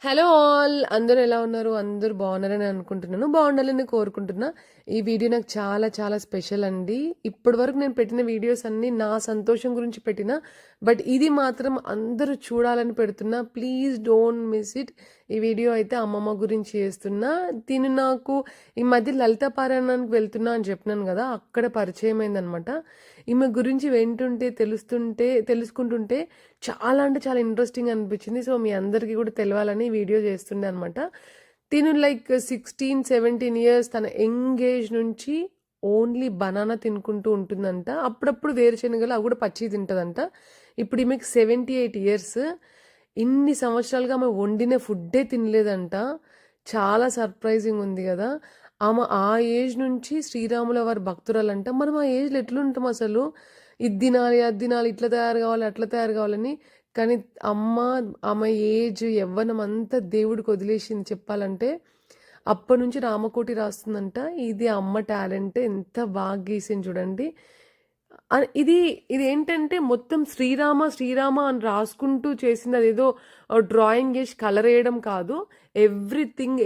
Hello all, అందరూ ఎలా ఉన్నారు? అందరూ బాగున్నారని అనుకుంటున్నాను. బాగుండాలని కోరుకుంటున్నా. ఈ వీడియో నాకు చాలా చాలా స్పెషల్ అండి. ఇప్పటి వరకు నేను పెట్టిన వీడియోస్ అన్నీ నా సంతోషం గురించి పెట్టిన, బట్ ఇది మాత్రం అందరూ చూడాలని పెడుతున్నా. Please don't miss it. ఈ వీడియో అయితే అమ్మమ్మ గురించి చేస్తున్నా. తిను నాకు ఈ మధ్య లలిత పారాయణానికి వెళ్తున్నా అని చెప్పినాను కదా, అక్కడ పరిచయం అయిందనమాట. ఈమె గురించి తెలుసుకుంటుంటే చాలా అంటే చాలా ఇంట్రెస్టింగ్ అనిపించింది. సో మీ అందరికీ కూడా తెలవాలని వీడియో చేస్తుండే అనమాట. తిను లైక్ 16-17 ఇయర్స్ తన యంగ్ ఏజ్ నుంచి ఓన్లీ బనానా తినుకుంటూ ఉంటుందంట. అప్పుడప్పుడు వేరుశనగలు అవి కూడా పచ్చి తింటుందంట. ఇప్పుడు ఈమెకి 78 ఇయర్స్. ఇన్ని సంవత్సరాలుగా ఆమె వండిన ఫుడ్డే తినలేదంట. చాలా సర్ప్రైజింగ్ ఉంది కదా. ఆమె ఆ ఏజ్ నుంచి శ్రీరాముల వారి భక్తురాలంట. మనం ఆ ఏజ్లో ఎట్లుంటాం అసలు? ఇది తినాలి, అది తినాలి, ఇట్లా తయారు కావాలి, అట్లా తయారు కావాలని. కానీ ఆమె ఏజ్ యవ్వనం అంతా దేవుడికి వదిలేసింది చెప్పాలంటే. అప్పటి నుంచి రామకోటి రాస్తుందంట. ఇది అమ్మ టాలెంట్. ఎంత బాగా గీసింది చూడండి. ఇది ఏంటంటే మొత్తం శ్రీరామ శ్రీరామ అని రాసుకుంటూ చేసింది. అదేదో డ్రాయింగ్ వేసి కలర్ వేయడం కాదు. ఎవ్రీథింగ్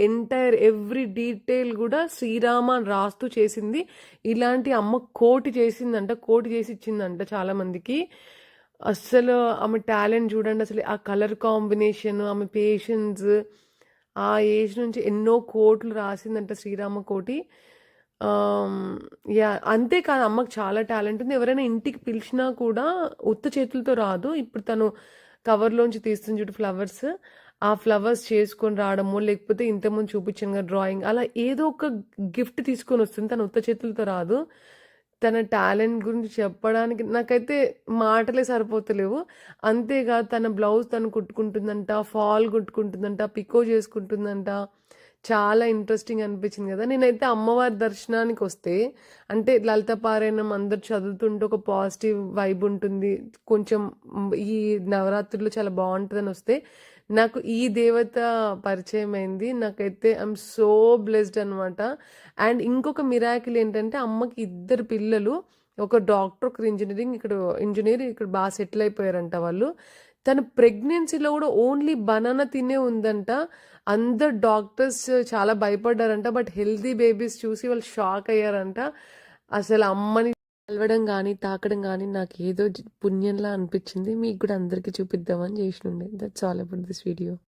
ఎవ్రీ డీటెయిల్ కూడా శ్రీరామ అని రాస్తూ చేసింది. ఇలాంటి అమ్మ కోటి చేసిందంట, కోటి చేసి ఇచ్చిందంట చాలా మందికి. అస్సలు ఆమె టాలెంట్ చూడండి. అసలు ఆ కలర్ కాంబినేషన్, ఆమె పేషెన్స్, ఆ ఏజ్ నుంచి ఎన్నో కోట్లు రాసిందంట శ్రీరామ కోటి. అంతేకాదు, అమ్మకు చాలా టాలెంట్ ఉంది. ఎవరైనా ఇంటికి పిలిచినా కూడా ఉత్త చేతులతో రాదు. ఇప్పుడు తను కవర్లోంచి తీస్తుంది చూడు ఫ్లవర్స్, ఆ ఫ్లవర్స్ చేసుకొని రావడము, లేకపోతే ఇంతకుముందు చూపించాను కదా డ్రాయింగ్, అలా ఏదో ఒక గిఫ్ట్ తీసుకొని వస్తుంది. తను ఉత్త చేతులతో రాదు. తన టాలెంట్ గురించి చెప్పడానికి నాకైతే మాటలే సరిపోతలేవు. అంతేకాదు, తన బ్లౌజ్ తను కుట్టుకుంటుందంట, ఫాల్ కుట్టుకుంటుందంట, పికో చేసుకుంటుందంట. చాలా ఇంట్రెస్టింగ్ అనిపించింది కదా. నేనైతే అమ్మవారి దర్శనానికి వస్తే, అంటే లలిత పారాయణం అందరు చదువుతుంటే ఒక పాజిటివ్ వైబ్ ఉంటుంది, కొంచెం ఈ నవరాత్రులు చాలా బాగుంటుందని వస్తే నాకు ఈ దేవత పరిచయం అయింది. నాకైతే ఐఎమ్ సో బ్లెస్డ్ అనమాట. అండ్ ఇంకొక మిరాకిల్ ఏంటంటే, అమ్మకి 2 పిల్లలు, ఒక డాక్టర్, ఒకరు ఇంజనీర్ ఇక్కడ బాగా సెటిల్ అయిపోయారంట వాళ్ళు. తన ప్రెగ్నెన్సీలో కూడా ఓన్లీ బనానా తినే ఉందంట. అందరు డాక్టర్స్ చాలా భయపడ్డారంట, బట్ హెల్తీ బేబీస్ చూసి వాళ్ళు షాక్ అయ్యారంట. అసలు అమ్మని కలవడం కానీ తాకడం కానీ నాకు ఏదో పుణ్యంలా అనిపించింది. మీకు కూడా అందరికీ చూపిద్దామని చేసినుండే. That's all about this video.